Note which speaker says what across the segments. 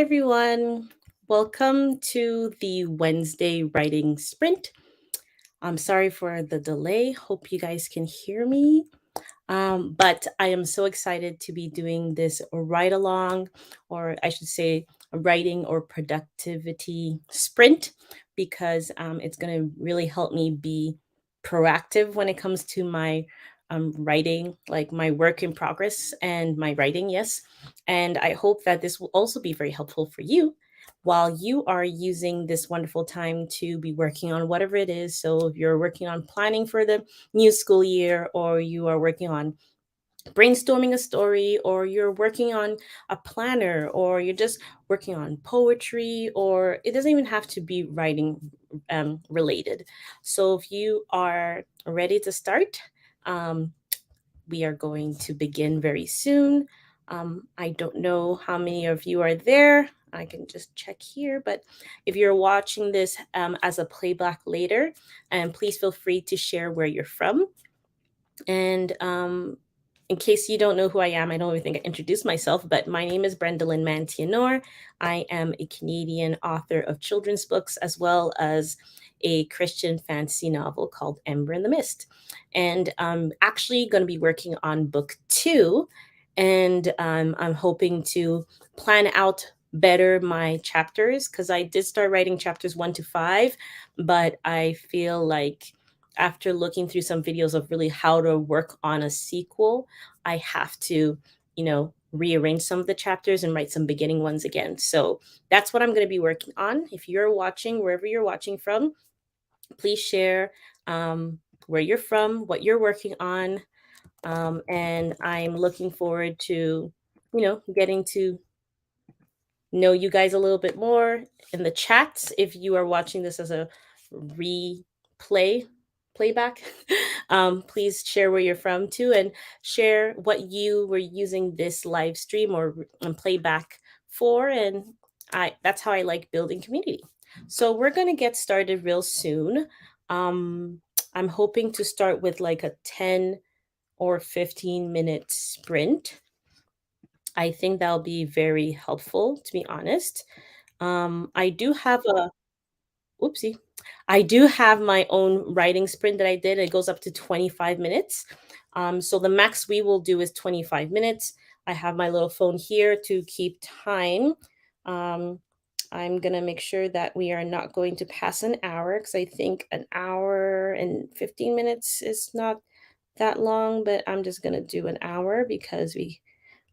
Speaker 1: everyone. Welcome to the Wednesday writing sprint. I'm sorry for the delay. Hope you guys can hear me. But I am so excited to be doing this ride along, or I should say, a writing or productivity sprint, because it's going to really help me be proactive when it comes to my writing, like my work in progress and my writing, yes. And I hope that this will also be very helpful for you while you are using this wonderful time to be working on whatever it is. So if you're working on planning for the new school year, or you are working on brainstorming a story, or you're working on a planner, or you're just working on poetry, or it doesn't even have to be writing related. So if you are ready to start, um, we are going to begin very soon. I don't know how many of you are there. I can just check here, but if you're watching this as a playback later, and please feel free to share where you're from. And in case you don't know who I am, I don't even think I introduced myself, but my name is Brenda Lynn Mantianor. I am a Canadian author of children's books, as well as a Christian fantasy novel called Ember in the Mist. And I'm actually going to be working on book two. And I'm hoping to plan out better my chapters, because I did start writing chapters 1 to 5, but I feel like after looking through some videos of really how to work on a sequel, I have to, rearrange some of the chapters and write some beginning ones again. So that's what I'm going to be working on. If you're watching, wherever you're watching from, please share where you're from, what you're working on. And I'm looking forward to, getting to know you guys a little bit more in the chats. If you are watching this as a replay, playback, please share where you're from too, and share what you were using this live stream or playback for. And that's how I like building community. So we're going to get started real soon. um I'm hoping to start with like a 10 or 15-minute sprint. I think that'll be very helpful, to be honest. I do have a oopsie. I do have my own writing sprint that I did. It goes up to 25 minutes. So the max we will do is 25 minutes. I have my little phone here to keep time. Um, I'm going to make sure that we are not going to pass an hour, because I think an hour and 15 minutes is not that long, but I'm just going to do an hour because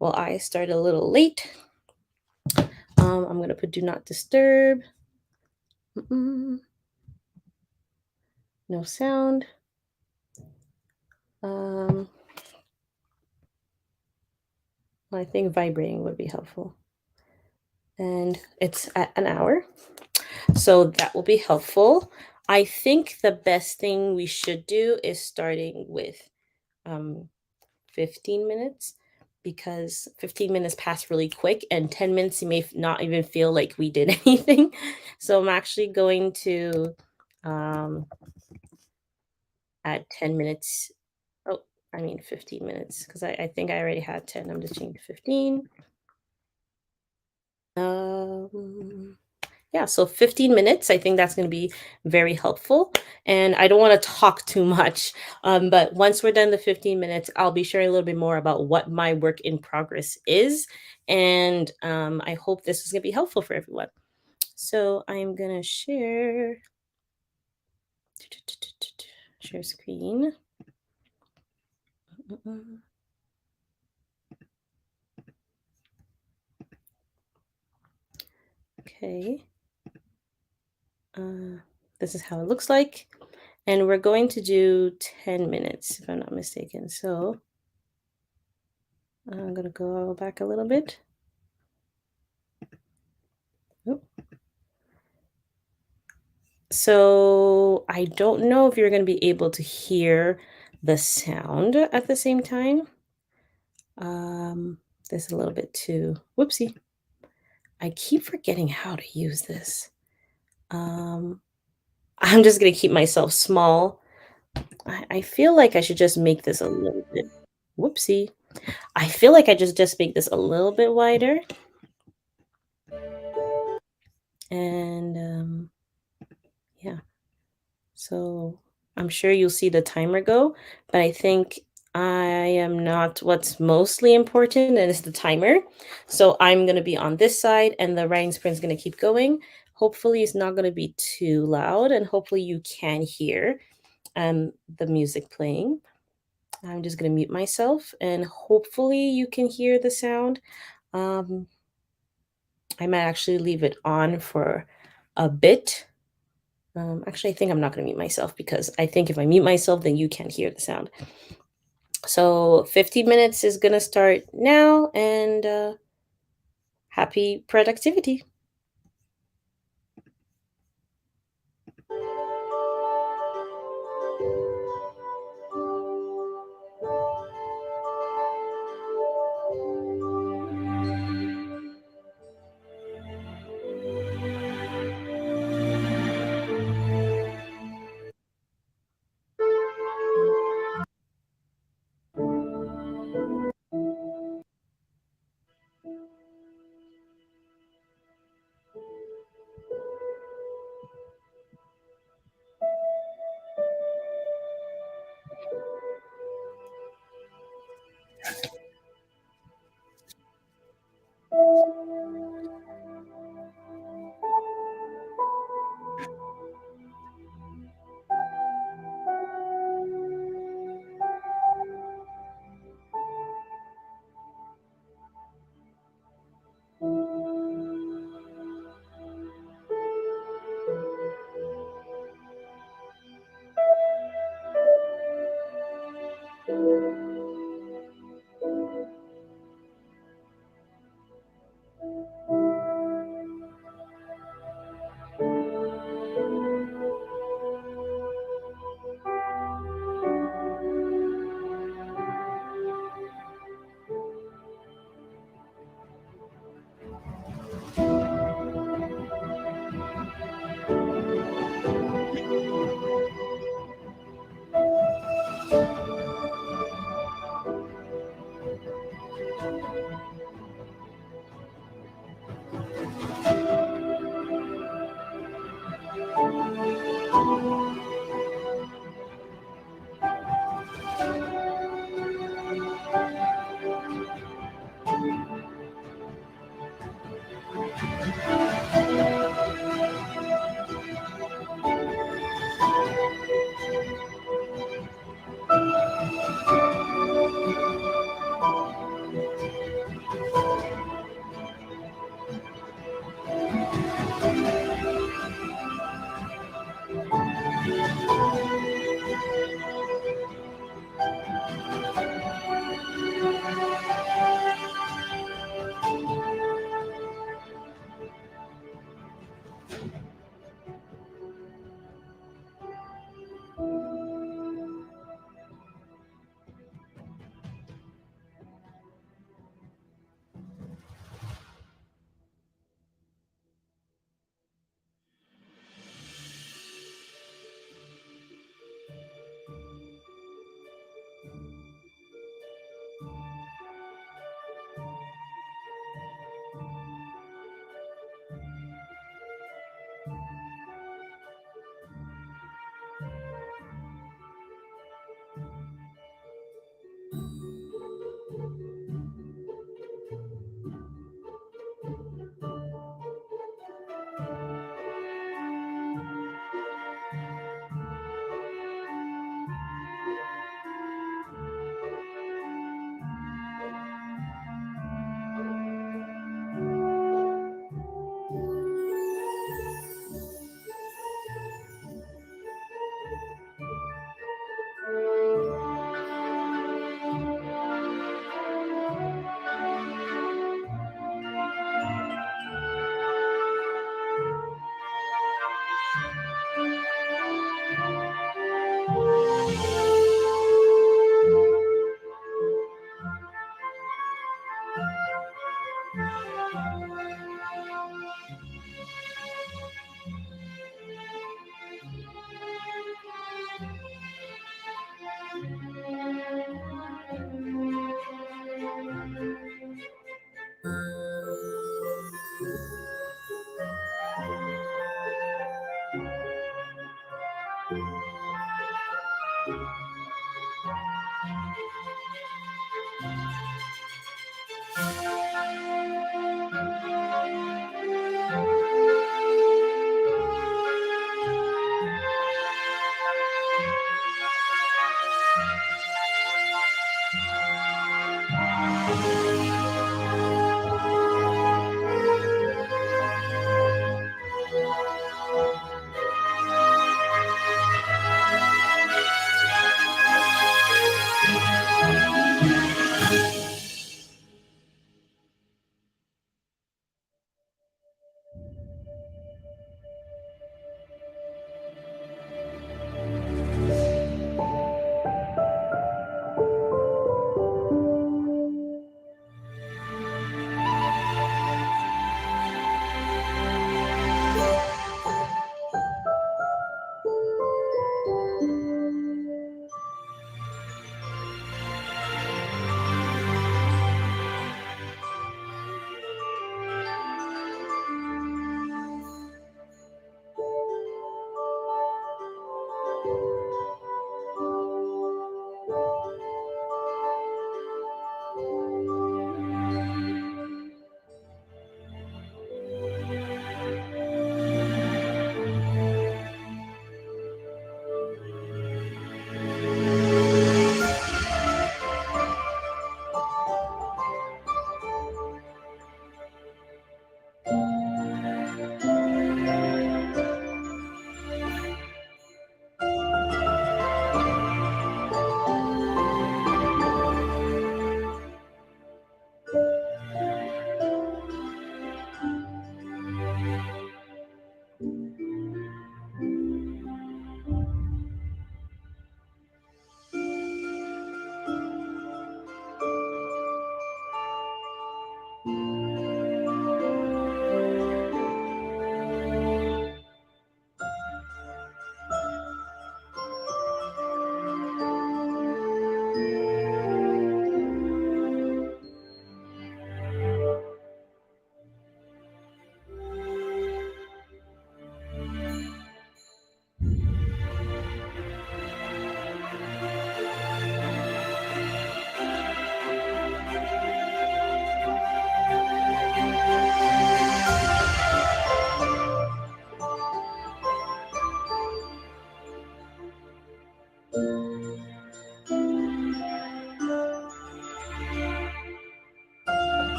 Speaker 1: I started a little late. I'm going to put do not disturb. Mm-mm. No sound. I think vibrating would be helpful. And it's at an hour, so that will be helpful. I think the best thing we should do is starting with um, 15 minutes, because 15 minutes pass really quick, and 10 minutes you may not even feel like we did anything. So I'm actually going to um, add 10 minutes. Oh, I mean 15 minutes, because I think I already had 10. I'm just changing to 15. Yeah, so 15 minutes. I think that's going to be very helpful. And I don't want to talk too much. But once we're done the 15 minutes, I'll be sharing a little bit more about what my work in progress is. And I hope this is going to be helpful for everyone. So I'm going to share screen. Okay. This is how it looks like. And we're going to do 10 minutes, if I'm not mistaken. So I'm going to go back a little bit. Oh. So I don't know if you're going to be able to hear the sound at the same time. This is a little bit too, whoopsie. I keep forgetting how to use this. I'm just going to keep myself small. I feel like I should just make this a little bit, whoopsie. I feel like I just make this a little bit wider. And yeah, so I'm sure you'll see the timer go, but I think I am not what's mostly important, and it's the timer. So I'm going to be on this side, and the writing sprint's going to keep going. Hopefully, it's not going to be too loud, and hopefully, you can hear the music playing. I'm just going to mute myself, and hopefully, you can hear the sound. Um, I might actually leave it on for a bit. Actually, I think I'm not going to mute myself because I think if I mute myself, then you can't hear the sound. So 15 minutes is going to start now, and happy productivity.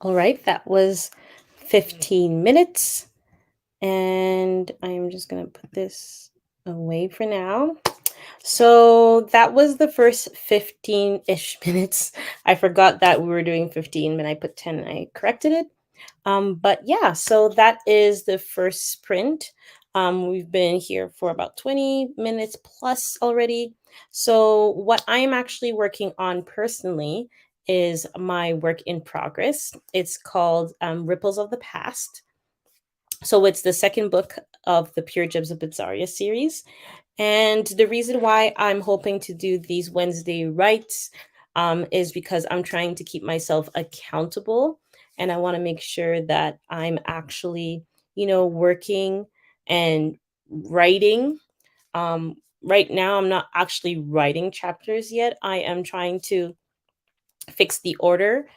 Speaker 1: All right, that was 15 minutes. And I'm just going to put this away for now. So that was the first 15-ish minutes. I forgot that we were doing 15, but I put 10 and I corrected it. But yeah, so that is the first sprint. We've been here for about 20 minutes plus already. So what I'm actually working on personally is my work in progress. It's called Ripples of the Past. So it's the second book of the Pure Gems of Bitzaria series. And the reason why I'm hoping to do these Wednesday writes is because I'm trying to keep myself accountable. And I want to make sure that I'm actually, working and writing. Right now, I'm not actually writing chapters yet. I am trying to fix the order.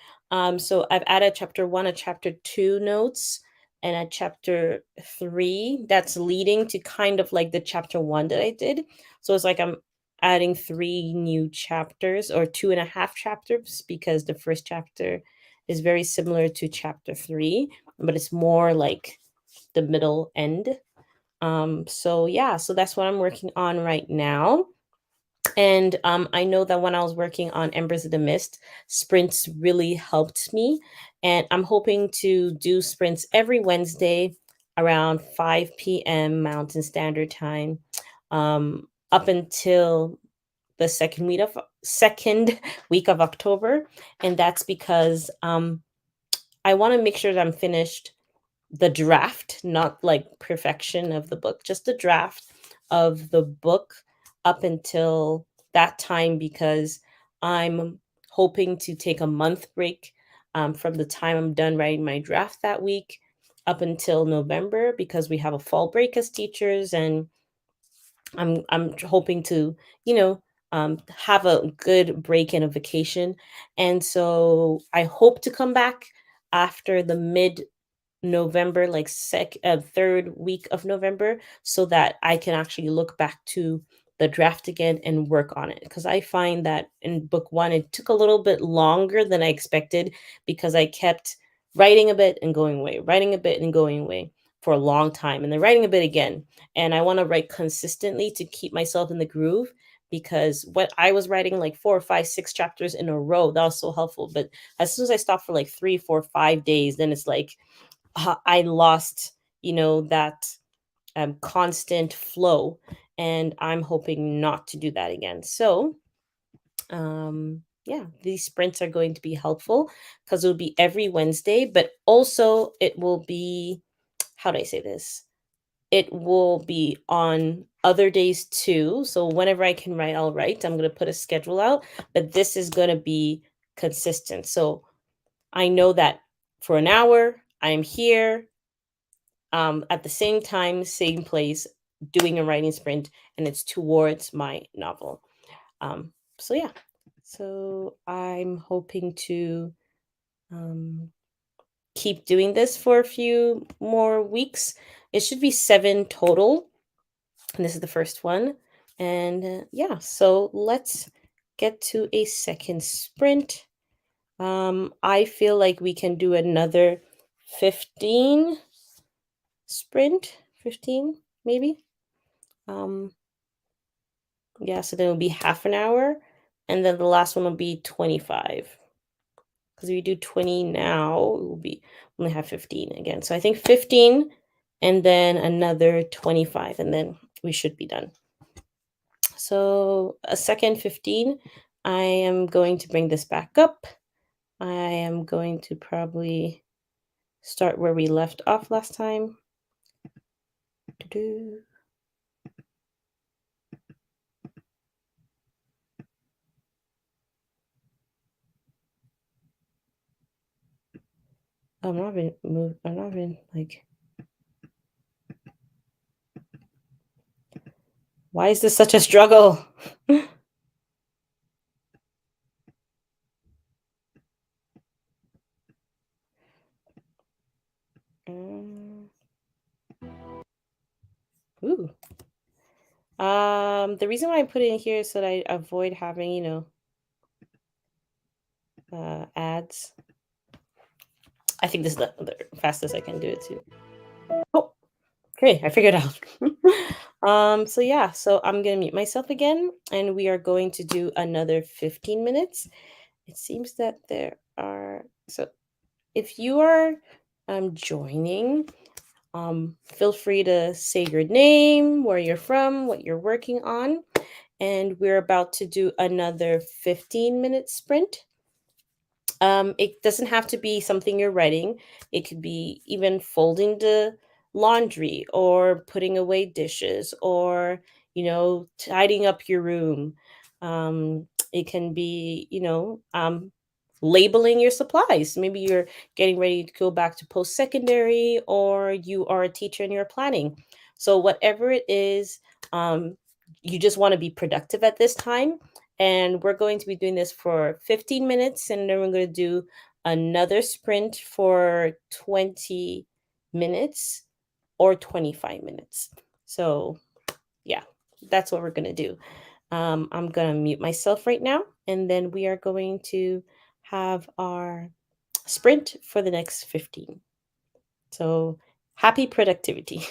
Speaker 1: So I've added chapter one, a chapter two notes, and a chapter three that's leading to kind of like the chapter one that I did. So it's like I'm adding three new chapters or two and a half chapters because the first chapter is very similar to chapter three, but it's more like the middle end. So yeah, so that's what I'm working on right now. And I know that when I was working on Embers of the Mist, sprints really helped me. And I'm hoping to do sprints every Wednesday around 5 p.m. Mountain Standard Time, up until the second week of October. And that's because I want to make sure that I'm finished the draft, not like perfection of the book, just the draft of the book up until that time, because I'm hoping to take a month break from the time I'm done writing my draft that week up until November, because we have a fall break as teachers, and I'm hoping to, you know, have a good break and a vacation. And so I hope to come back after the mid November, like third week of November, so that I can actually look back to the draft again and work on it. Because I find that in book one, it took a little bit longer than I expected, because I kept writing a bit and going away, writing a bit and going away for a long time, and then writing a bit again. And I want to write consistently to keep myself in the groove, because what I was writing like 4 or 5, 6 chapters in a row, that was so helpful. But as soon as I stopped for like 3, 4, 5 days, then it's like I lost, that constant flow. And I'm hoping not to do that again. So, yeah, these sprints are going to be helpful, because it'll be every Wednesday, but also it will be, how do I say this? It will be on other days too. So whenever I can write, I'll write. I'm going to put a schedule out, but this is going to be consistent. So I know that for an hour, I'm here, at the same time, same place, doing a writing sprint, and it's towards my novel. So yeah, so I'm hoping to um, keep doing this for a few more weeks. It should be 7 total, and this is the first one. And yeah, so let's get to a second sprint. I feel like we can do another 15 sprint, 15 maybe. Um, yeah, so then it'll be half an hour, and then the last one will be 25. Because if you do 20 now, it will be only have 15 again. So I think 15 and then another 25, and then we should be done. So a second 15, I am going to bring this back up. I am going to probably start where we left off last time. Doo-doo. I'm not even move. I'm not even like. Why is this such a struggle? Mm, ooh. The reason why I put it in here is so that I avoid having, ads. I think this is the fastest I can do it too. Oh, okay, I figured it out. So yeah, so I'm gonna mute myself again, and we are going to do another 15 minutes. It seems that there are, so if you are joining, feel free to say your name, where you're from, what you're working on, and we're about to do another 15-minute sprint. It doesn't have to be something you're writing. It could be even folding the laundry, or putting away dishes, or, tidying up your room. It can be, labeling your supplies. Maybe you're getting ready to go back to post secondary, or you are a teacher and you're planning. So, whatever it is, you just want to be productive at this time, and we're going to be doing this for 15 minutes, and then we're going to do another sprint for 20 minutes or 25 minutes. So yeah, that's what we're going to do. I'm going to mute myself right now, and then we are going to have our sprint for the next 15. So happy productivity.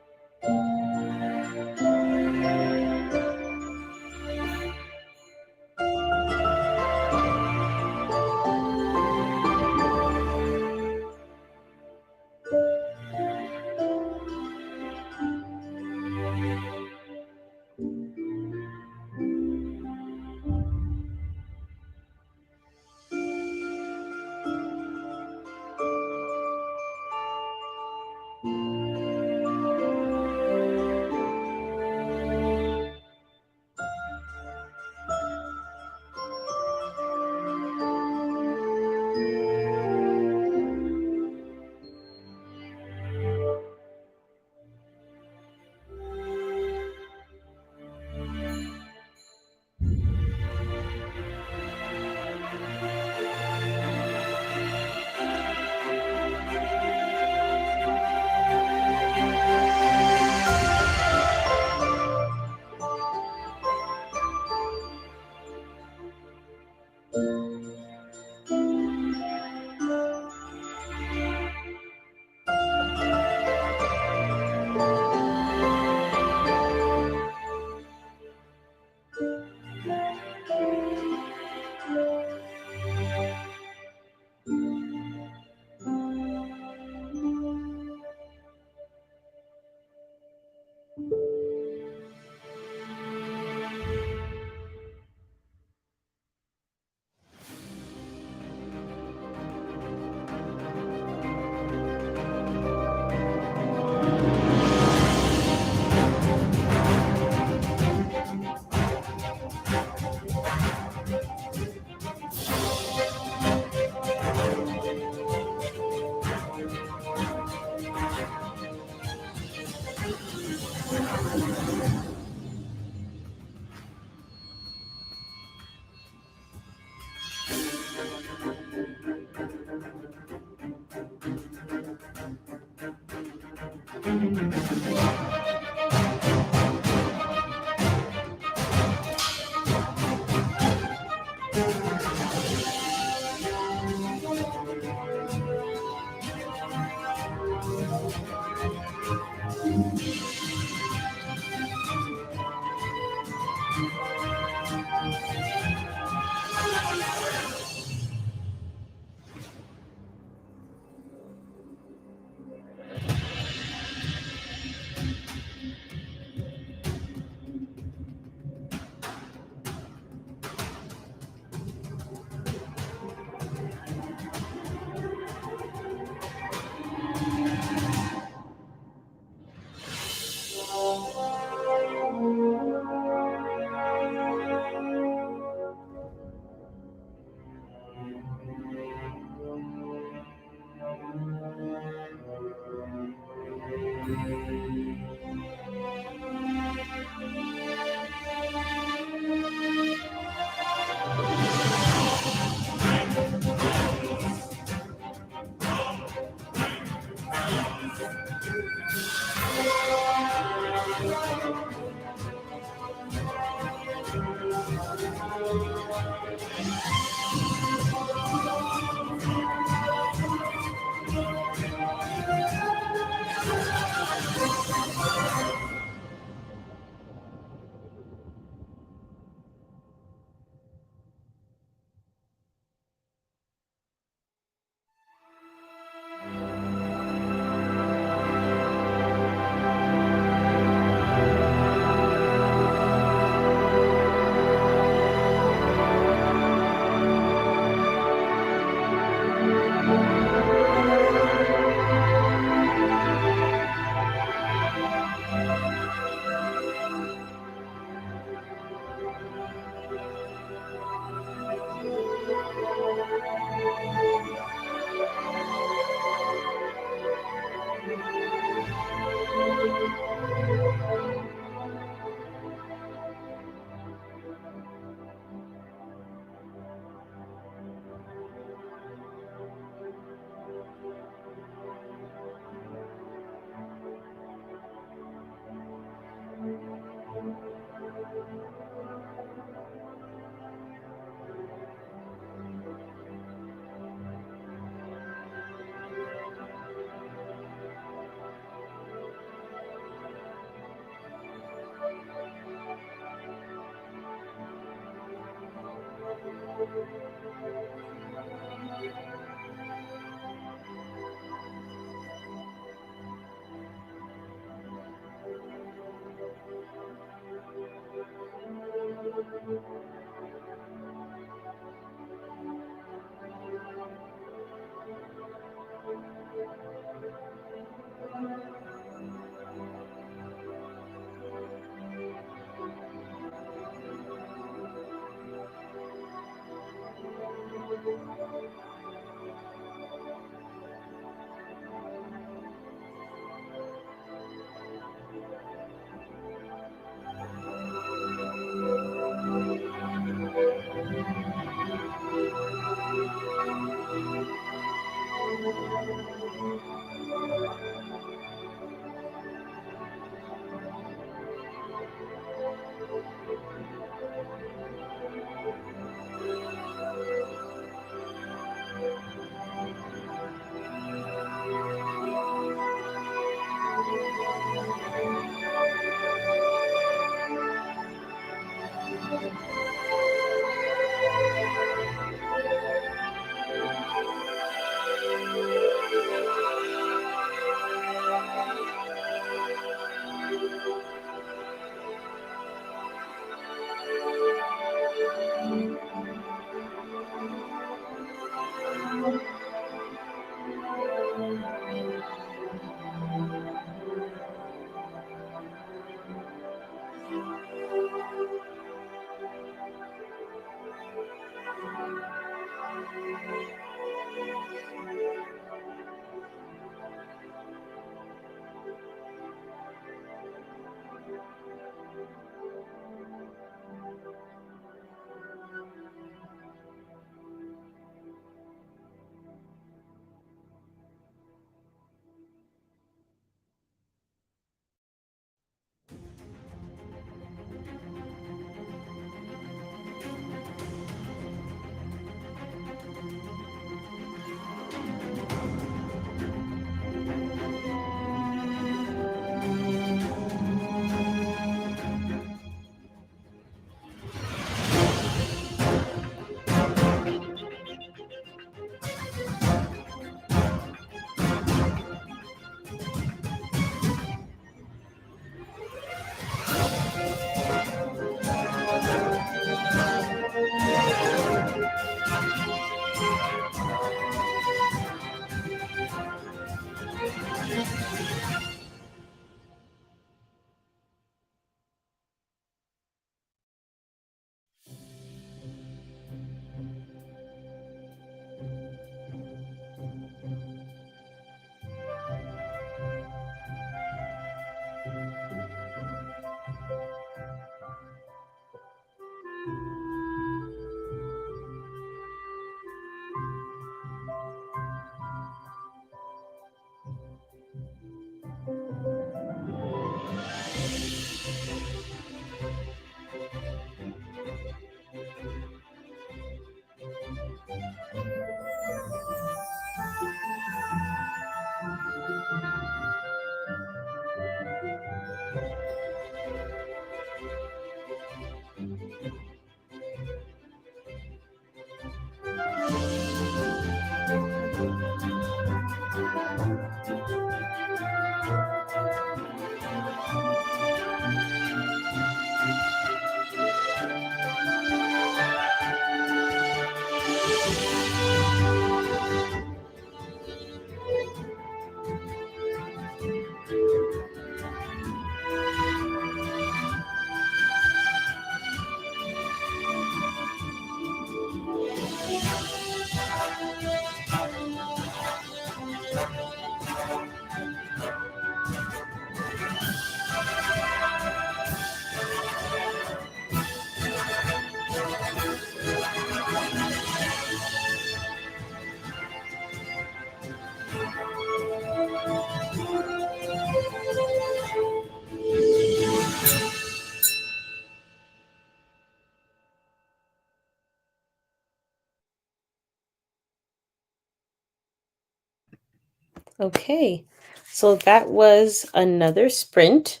Speaker 1: Okay, so that was another sprint.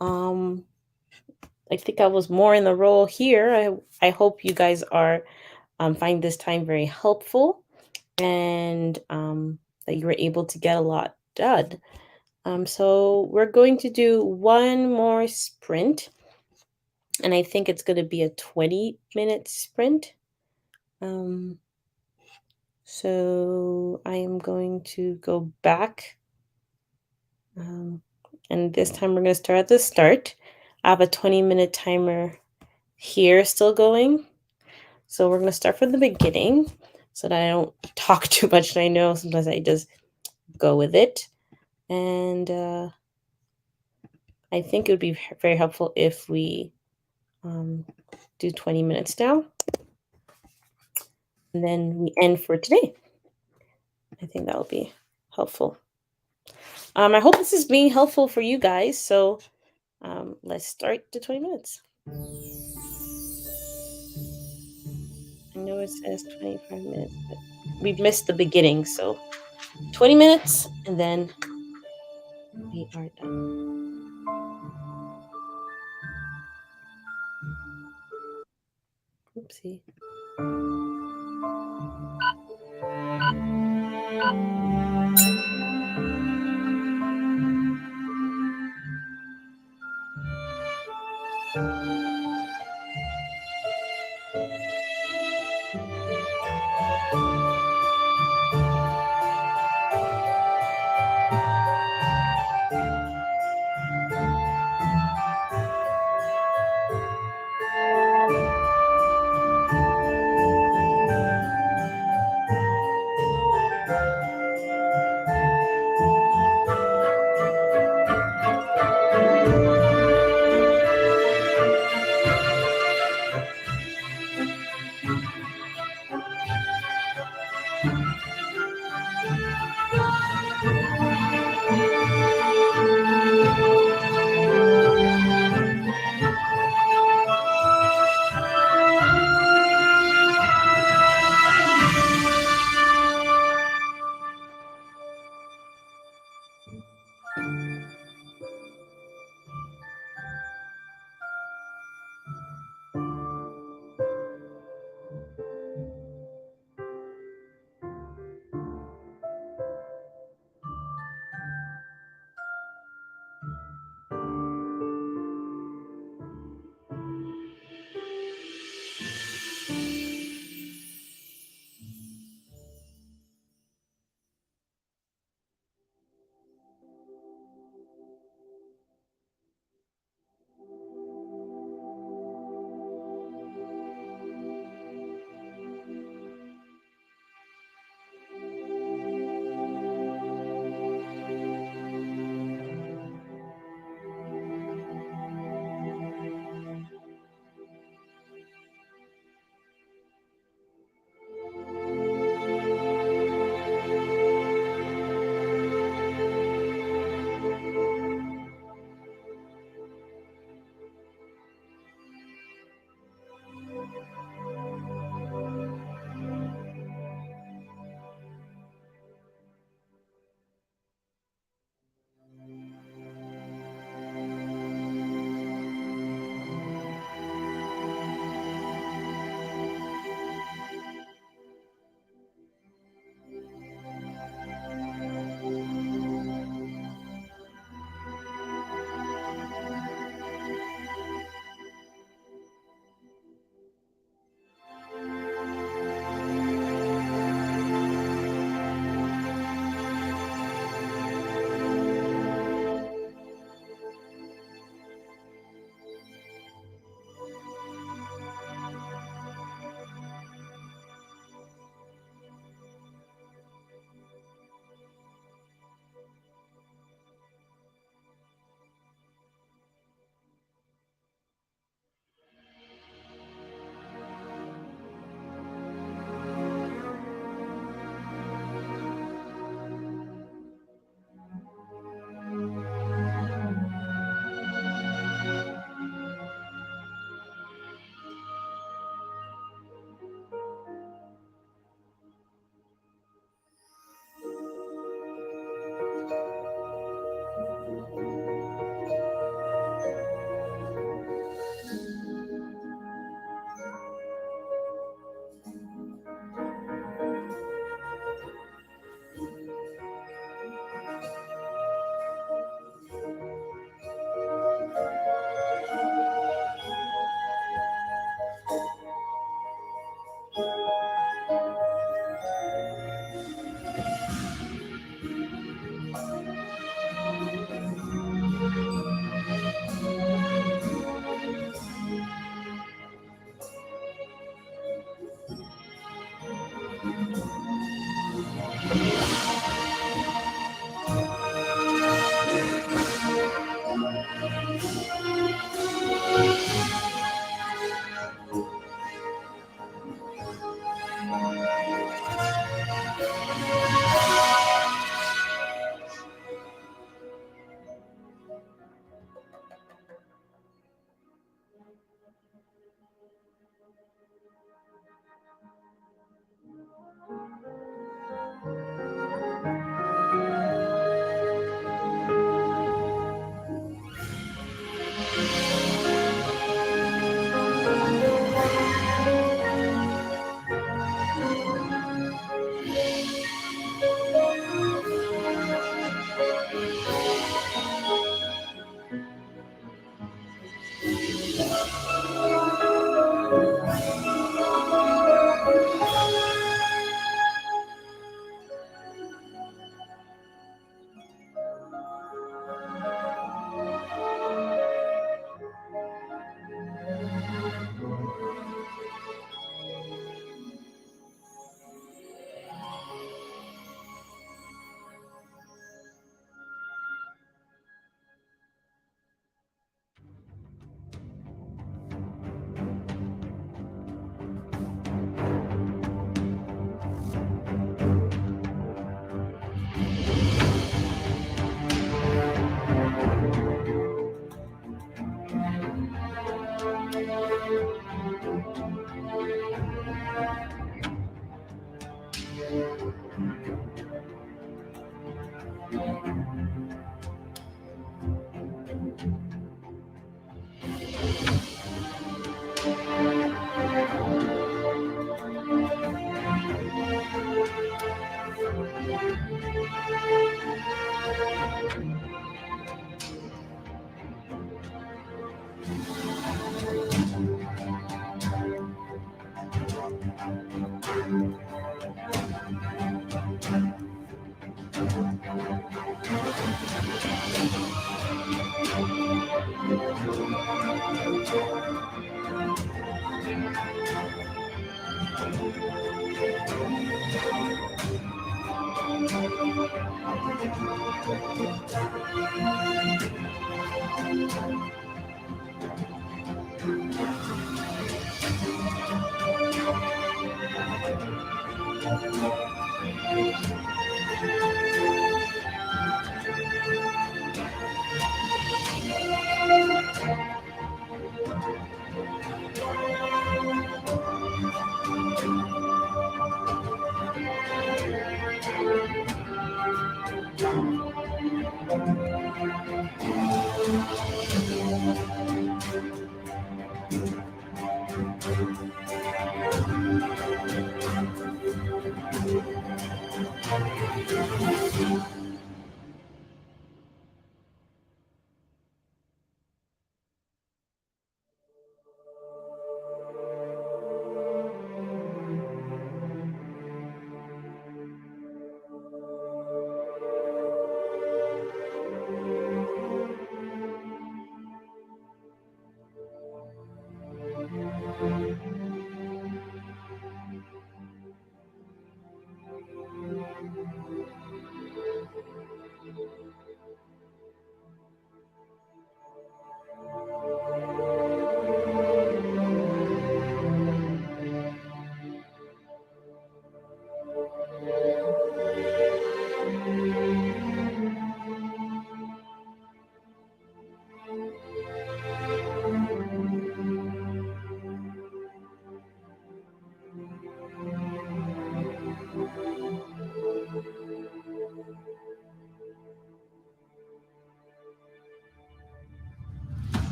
Speaker 1: Um, I think I was more in the role here. I hope you guys are find this time very helpful and that you were able to get a lot done. So we're going to do one more sprint, and I think it's going to be a 20-minute sprint. Um, so I am going to go back, um, and this time we're going to start at the start. I have a 20-minute timer here still going. So we're going to start from the beginning so that I don't talk too much. And I know sometimes I just go with it. And I think it would be very helpful if we um, do 20 minutes now. And then we end for today. I think that will be helpful. I hope this is being helpful for you guys. So let's start the 20 minutes. I know it says 25 minutes, but we've missed the beginning. So 20 minutes and then we are done. Oopsie.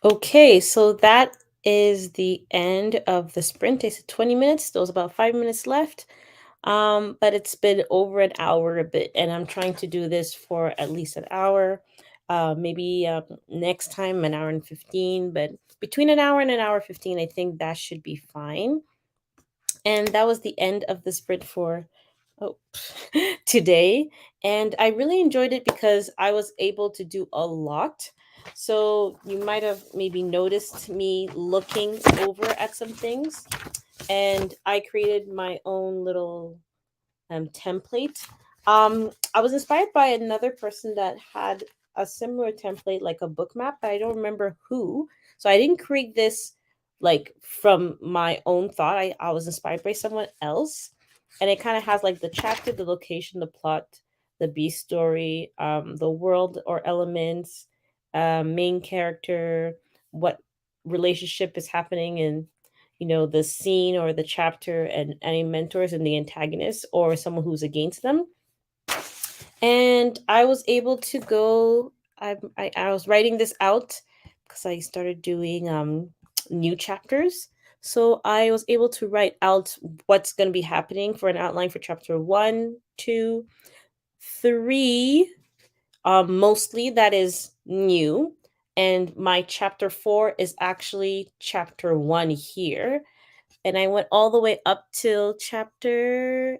Speaker 1: Okay, so that is the end of the sprint. They said 20 minutes. There was about 5 minutes left. But it's been over an hour a bit, and I'm trying to do this for at least an hour. Maybe next time an hour and 15, but between an hour and an hour 15, I think that should be fine. And that was the end of the sprint for oh today. And I really enjoyed it because I was able to do a lot. So you might have maybe noticed me looking over at some things, and I created my own little template. I was inspired by another person that had a similar template, like a book map, but I don't remember who. So I didn't create this like from my own thought. I was inspired by someone else, and it kind of has like the chapter, the location, the plot, the B story, the world or elements, main character, what relationship is happening in the scene or the chapter, and any mentors and the antagonist or someone who's against them. And I was able to go. I was writing this out because I started doing new chapters. So I was able to write out what's going to be happening for an outline for chapter 1, 2, 3. Mostly that is new. And my chapter 4 is actually chapter 1 here, and I went all the way up till the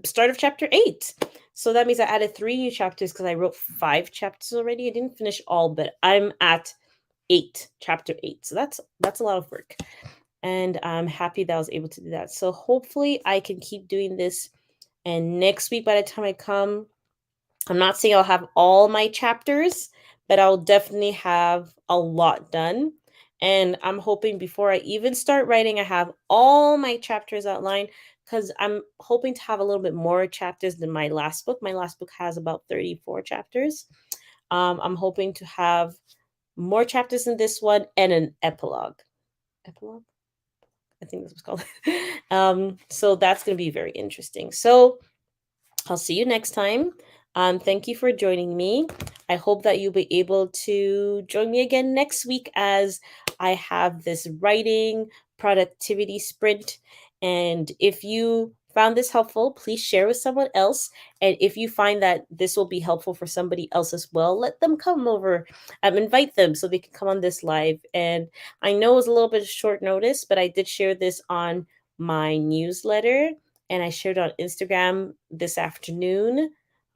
Speaker 1: start of chapter 8. So that means I added 3 new chapters because I wrote 5 chapters already. I didn't finish all, but I'm at 8, chapter 8. So that's a lot of work. And I'm happy that I was able to do that. So hopefully I can keep doing this And next week, by the time I come, I'm not saying I'll have all my chapters, but I'll definitely have a lot done. And I'm hoping before I even start writing, I have all my chapters outlined because I'm hoping to have a little bit more chapters than my last book. My last book has about 34 chapters. I'm hoping to have more chapters in this one and an epilogue. Epilogue? I think that's what's called. So that's going to be very interesting. So I'll see you next time. Thank you for joining me. I hope that you'll be able to join me again next week as I have this writing productivity sprint. And if you found this helpful, please share with someone else. And if you find that this will be helpful for somebody else as well, let them come over, invite them so they can come on this live. And I know it was a little bit of short notice, but I did share this on my newsletter and I shared on Instagram this afternoon.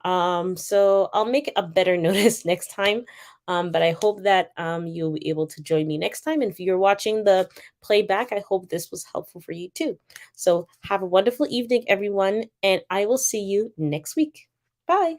Speaker 1: So I'll make a better notice next time. But I hope that you'll be able to join me next time. And if you're watching the playback, I hope this was helpful for you too. So have a wonderful evening, everyone, and I will see you next week. Bye.